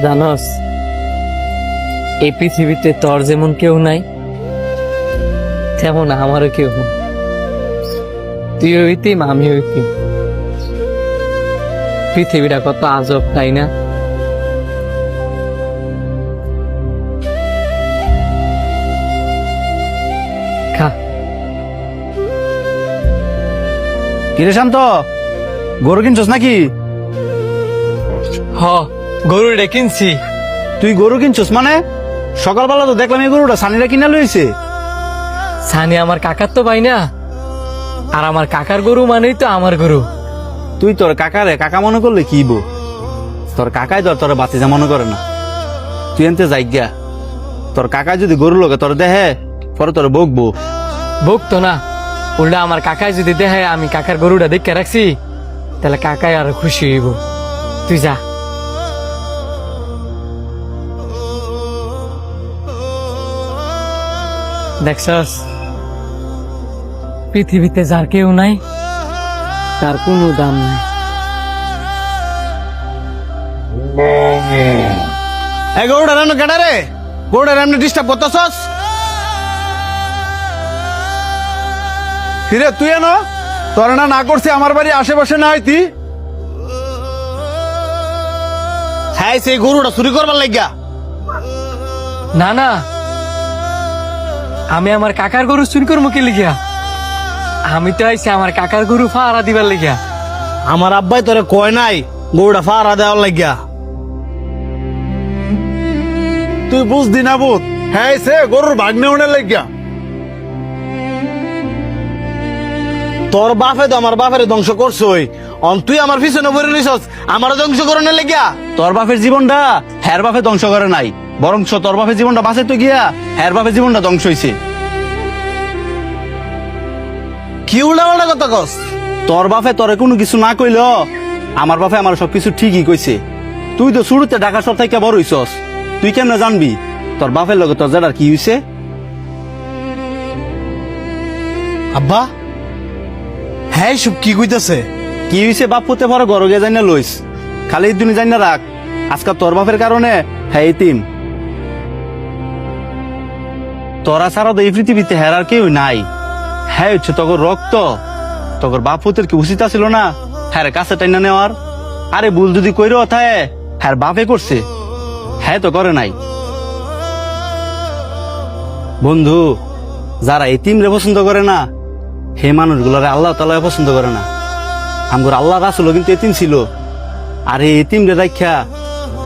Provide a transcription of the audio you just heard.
জানস, এই পৃথিবীতে তোর যেমন কেউ নাই, তেমন আমারও কেউ নেই। তুই হইতিম, আমি হইতিম। পৃথিবীটা কত আজব, তাই না? খা। কিরে শান্ত, গরু কিনছস নাকি? হ, গরুটা কিনছি। তুই গরু কিনছস মানে? সকালবেলা তো দেখলাম এই গরুটা সানিরা কিনা লইছে। সানি আমার কাকার তো পাই না, আর আমার কাকার গরু মানেই তো আমার গরু। তুই তোর কাকারে কাকা মনে করলে কি বো? তোর কাকাই তোর বাতিজা মনে করে না। তুই এনতে যাইগা, তোর কাকাই যদি গরু লোকে তোর দেহে পরে তোর বকবো। বকতো না, উল্টা আমার কাকায় যদি দেখে আমি কাকার গরুটা দেখে রাখছি, তাহলে কাকাই আরো খুশি হইব। তুই যা। দেখছস, পৃথিবীতে যার কেউ নাই, তার কোনো দাম নাই। এই গরুটা রান্না কেটা রে? গরুটা রান্না ডিস্টার্ব করতেছস? হিরে তুই এনো তোর না করছে আমার বাড়ি আশেপাশে না হইতি। হ্যাঁ, সেই গরুটা চুরি করবার লাগিয়া। না না, আমি আমার কাকার গরু চুরি করবো কি লিখিয়া? আমি তো আইছি আমার কাকার গরু ফাড়া দিবার লিখিয়া। আমার আব্বাই তোরে কয় নাই গরুটা ফাড়া দেওয়ার লাগিয়া? তুই বুঝদি না বুঝ, হ্যাঁ সে গরুর ভাগ্নে উঠে লাগিয়া। তোর বাপে তো আমার বাপের ধ্বংস করছই, তুই আমার পিছনে পড়ে নিছস আমার ধ্বংস করণের লাগিয়া। তোর বাপের জীবনটা হ্যার বাপে ধ্বংস করে নাই, বরং তোর বাপের জীবনটা বাঁচে তো গিয়া হ্যার বাপের জীবনটা ধ্বংস হয়েছে। কি উল্টা কথা কস? তোর বাপে তোরে কোনো কিছু না কইল, আমার বাপে আমার সবকিছু ঠিকই কইছে। তুই তো শুরুতে ঢাকা শহর থেকে বড় হইছস, তুই কেমনে জানবি তোর বাপের লগে তোর জেডার কি হইছে? আব্বা হ্যাঁ সব কি কইতাছে? কি হইছে বাপ পুতে বড় গরগে জানি না লইস, খালি দুনি জানি না রাখ। আজকাল তোর বাপের কারণে হ্যাঁ এতিম। তোরা ছাড়া তো এই পৃথিবীতে হেরার কেউ নাই। হ্যাঁ হচ্ছে তখন রক্ত, তখন বাপ পুতের কি উচিত ছিল না হ্যাঁ কাছে টাইনা নেওয়ার? আরে ভুল যদি কইরো থায় হ্যাঁ বাপে করছে, হ্যাঁ তো করে নাই। বন্ধু, যারা এতিম রে পছন্দ করে না, হে মানুষগুলোরে আল্লাহ তাআলা পছন্দ করে না। আমগর আল্লাহ রাসূলও কিন্তু এতিম ছিল, আর এই এতিম রে রাখা